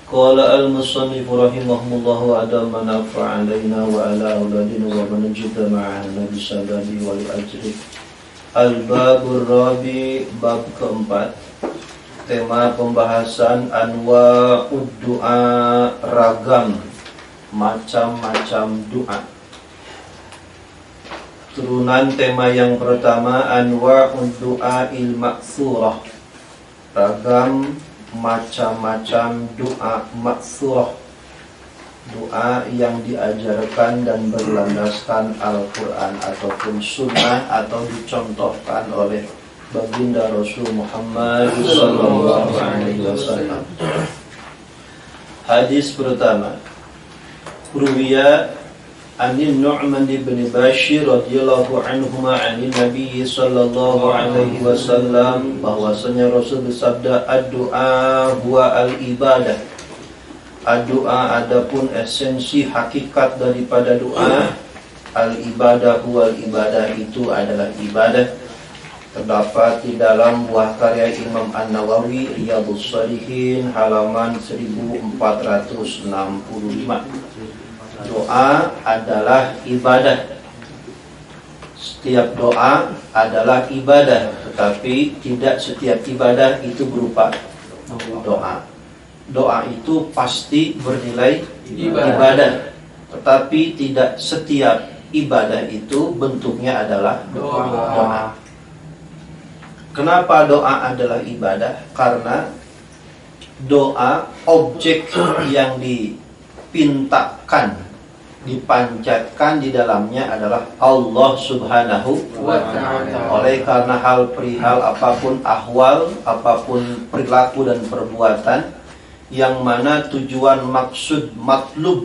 Qala al-musannif rahimahullah wa adama nafa'a alaina wa ala auladina wa manajida ma'an nabi sallabi wal ajri. Al-babur rabi, bab keempat. Tema pembahasan anwa'ud du'a, ragam macam-macam doa. Turunan tema yang pertama anwa'ud du'a il ma'thurah, ragam macam-macam doa ma'thurah, doa yang diajarkan dan berlandaskan Al-Quran ataupun sunnah atau dicontohkan oleh baginda Rasul Muhammad sallallahu alaihi wasallam. Hadis pertama, Ruwiya Anin Nu'man bin Bashir radhiyallahu anhuma anin Nabi sallallahu alaihi wasallam, bahwasanya Rasul bersabda, ad-du'a huwa al-ibadah. Ad-du'a adapun esensi hakikat daripada doa, al-ibadah huwa al-ibadah, itu adalah ibadah. Terdapat di dalam buah karya Imam An-Nawawi Riyadhus Shalihin halaman 1465. Doa adalah ibadah. Setiap doa adalah ibadah, tetapi tidak setiap ibadah itu berupa doa. Doa itu pasti bernilai ibadah, tetapi tidak setiap ibadah itu bentuknya adalah doa. Kenapa doa adalah ibadah? Karena doa, objek yang dipintakan, dipanjatkan di dalamnya adalah Allah Subhanahu wa ta'ala. Oleh karena hal perihal apapun ahwal, apapun perilaku dan perbuatan yang mana tujuan maksud matlub,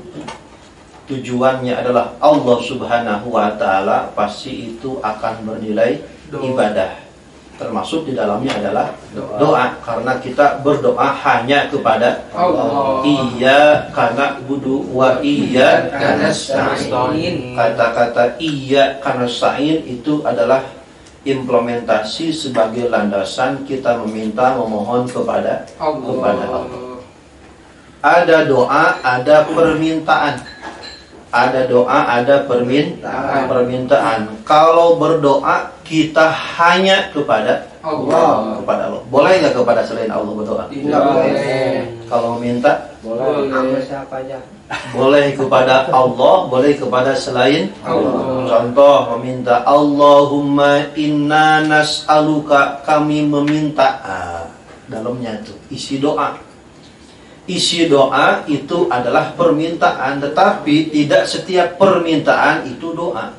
tujuannya adalah Allah Subhanahu wa ta'ala, pasti itu akan bernilai ibadah. Termasuk di dalamnya adalah doa, karena kita berdoa hanya kepada Allah. Iyyaka na'budu wa iyyaka nasta'in. Kata-kata iyyaka nasta'in itu adalah implementasi sebagai landasan kita meminta, memohon kepada Allah. Ada doa, ada permintaan. Ada doa, ada permintaan. Kalau berdoa kita hanya kepada Allah. Boleh nggak kepada selain Allah berdoa? Tidak boleh. Kalau minta? Boleh. Siapa aja? Boleh kepada Allah, boleh kepada selain Allah. Contoh meminta, Allahumma inna nas'aluka, kami meminta. Dalamnya itu isi doa. Isi doa itu adalah permintaan, tetapi tidak setiap permintaan itu doa.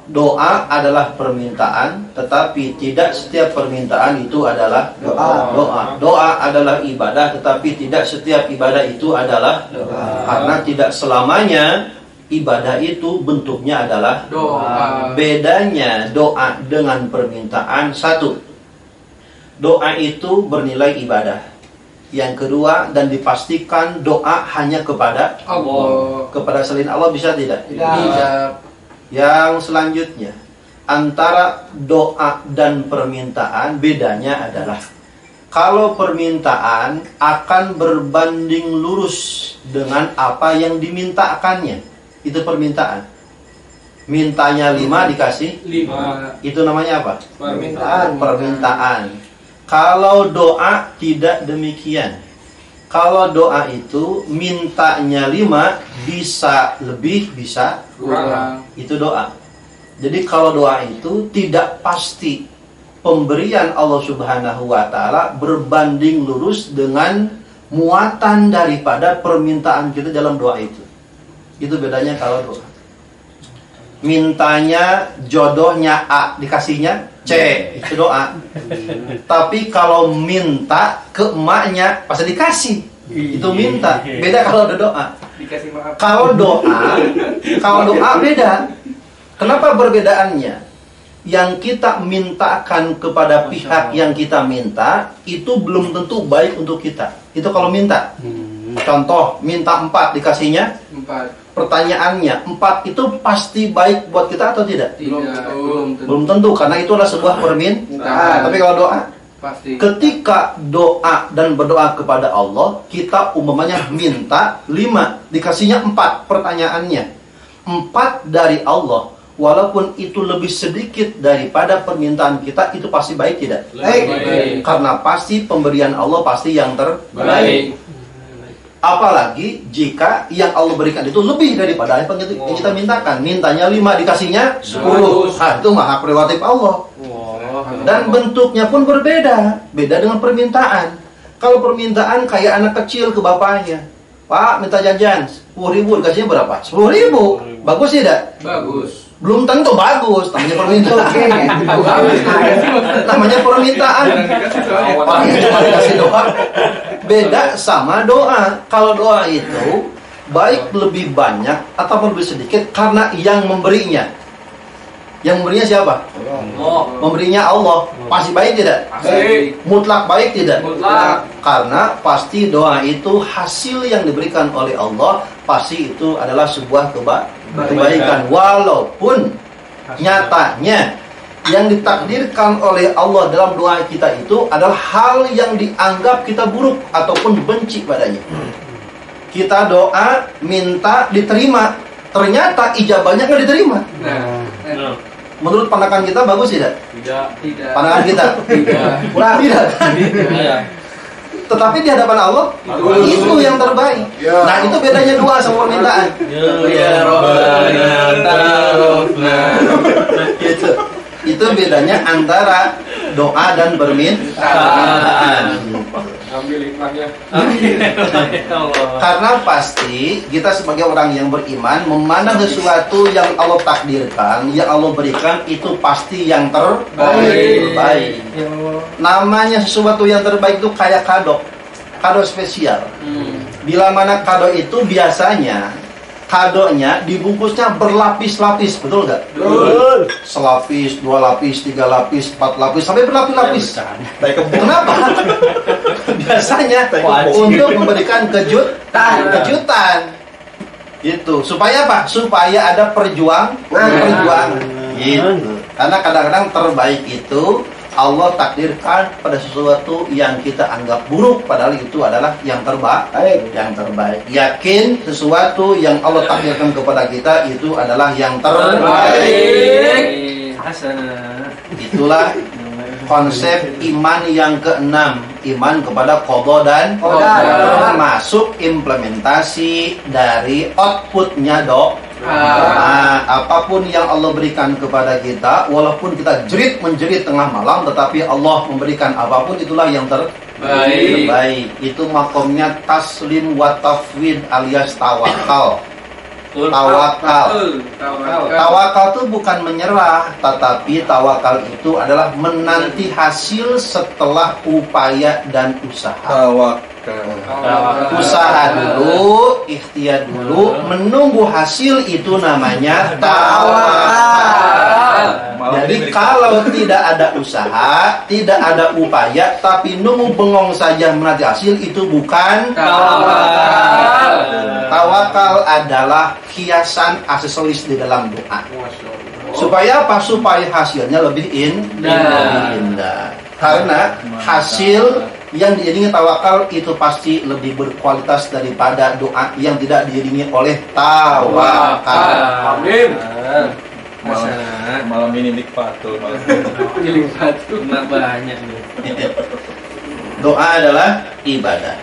Doa adalah permintaan, tetapi tidak setiap permintaan itu adalah doa. Doa adalah ibadah, tetapi tidak setiap ibadah itu adalah doa. Karena tidak selamanya ibadah itu bentuknya adalah doa. Bedanya doa dengan permintaan, satu, doa itu bernilai ibadah. Yang kedua, dan dipastikan doa hanya kepada Allah. Kepada selain Allah bisa tidak? Tidak. Yang selanjutnya, antara doa dan permintaan bedanya adalah kalau permintaan akan berbanding lurus dengan apa yang dimintakannya. Itu permintaan. Mintanya 5 dikasih 5. Itu namanya apa? Permintaan. Kalau doa tidak demikian. Kalau doa itu mintanya 5, bisa lebih, bisa kurang. Itu doa. Jadi kalau doa itu tidak pasti pemberian Allah Subhanahu wa ta'ala berbanding lurus dengan muatan daripada permintaan kita dalam doa itu. Itu bedanya kalau doa. Mintanya jodohnya A, dikasihnya C, itu doa. Tapi kalau minta ke emaknya pasti dikasih, itu minta. Beda kalau ada doa. Dikasih maaf. Kalau doa beda. Kenapa perbedaannya? Yang kita mintakan kepada pihak yang kita minta itu belum tentu baik untuk kita. Itu kalau minta. Contoh, minta 4 dikasihnya 4. Pertanyaannya, 4 itu pasti baik buat kita atau tidak? Belum tentu. Belum tentu, karena itu adalah sebuah permintaan. Tapi kalau doa, Pasti. Ketika doa dan berdoa kepada Allah, kita umpamanya minta 5, dikasihnya 4. Pertanyaannya, 4 dari Allah, walaupun itu lebih sedikit daripada permintaan kita, itu pasti baik tidak? Baik. Karena pasti pemberian Allah pasti yang terbaik. Apalagi jika yang Allah berikan itu lebih daripada yang kita mintakan. Mintanya 5, dikasihnya 10. Nah, itu maha prerogatif Allah. Dan bentuknya pun berbeda. Beda dengan permintaan. Kalau permintaan kayak anak kecil ke bapaknya, Pak minta jajan 10.000, dikasihnya berapa? 10.000. Bagus tidak? Bagus. Belum tentu bagus, namanya permintaan. Namanya permintaan. Orang cuma dikasih doa. Beda sama doa. Kalau doa itu baik lebih banyak atau lebih sedikit karena yang memberinya. Yang memberinya siapa? Memberinya Allah. Pasti baik tidak? Pasti. Mutlak baik tidak? Mutlak. Karena pasti doa itu hasil yang diberikan oleh Allah, pasti itu adalah sebuah kebaikan. Walaupun nyatanya yang ditakdirkan oleh Allah dalam doa kita itu adalah hal yang dianggap kita buruk ataupun benci padanya. Kita doa, minta, diterima, ternyata ijabahnya nggak diterima. Menurut pandangan kita bagus tidak? Tidak. Pandangan kita? Kurang tidak? Tetapi di hadapan Allah itu yang terbaik. Nah, itu bedanya doa sama permintaan. Itu bedanya antara doa dan permintaan. Ambil hikmahnya. Karena pasti kita sebagai orang yang beriman memandang sesuatu yang Allah takdirkan, yang Allah berikan itu pasti yang terbaik. Namanya sesuatu yang terbaik itu kayak kado spesial. Bila mana kado itu biasanya kadonya dibungkusnya berlapis-lapis, betul nggak? Betul. Selapis, 2 lapis, 3 lapis, 4 lapis, sampai berlapis-lapis. Kenapa? Biasanya untuk memberikan kejutan. Itu supaya apa? Supaya ada perjuangan. Gitu. Karena kadang-kadang terbaik itu Allah takdirkan pada sesuatu yang kita anggap buruk, padahal itu adalah yang terbaik. Yakin sesuatu yang Allah takdirkan kepada kita itu adalah yang terbaik. Itulah konsep iman yang keenam, iman kepada qada dan qadar, termasuk implementasi dari outputnya doa. Apapun yang Allah berikan kepada kita, walaupun kita menjerit tengah malam, tetapi Allah memberikan apapun, itulah yang terbaik. Itu makomnya taslim wa tafwid alias tawakal. Tawakal itu bukan menyerah, tetapi tawakal itu adalah menanti hasil setelah upaya dan usaha. Usaha dulu, ikhtiar dulu, menunggu hasil, itu namanya tawakal. Jadi kalau tidak ada usaha, tidak ada upaya, tapi nunggu bengong saja menanti hasil, itu bukan tawakal. Tawakal adalah hiasan aksesoris di dalam doa. Supaya apa? Supaya hasilnya lebih indah. Karena hasil yang diiringi tawakal itu pasti lebih berkualitas daripada doa yang tidak diiringi oleh tawakal. Amin. Malam ini nikmatul. Banyak nih. Doa adalah ibadah.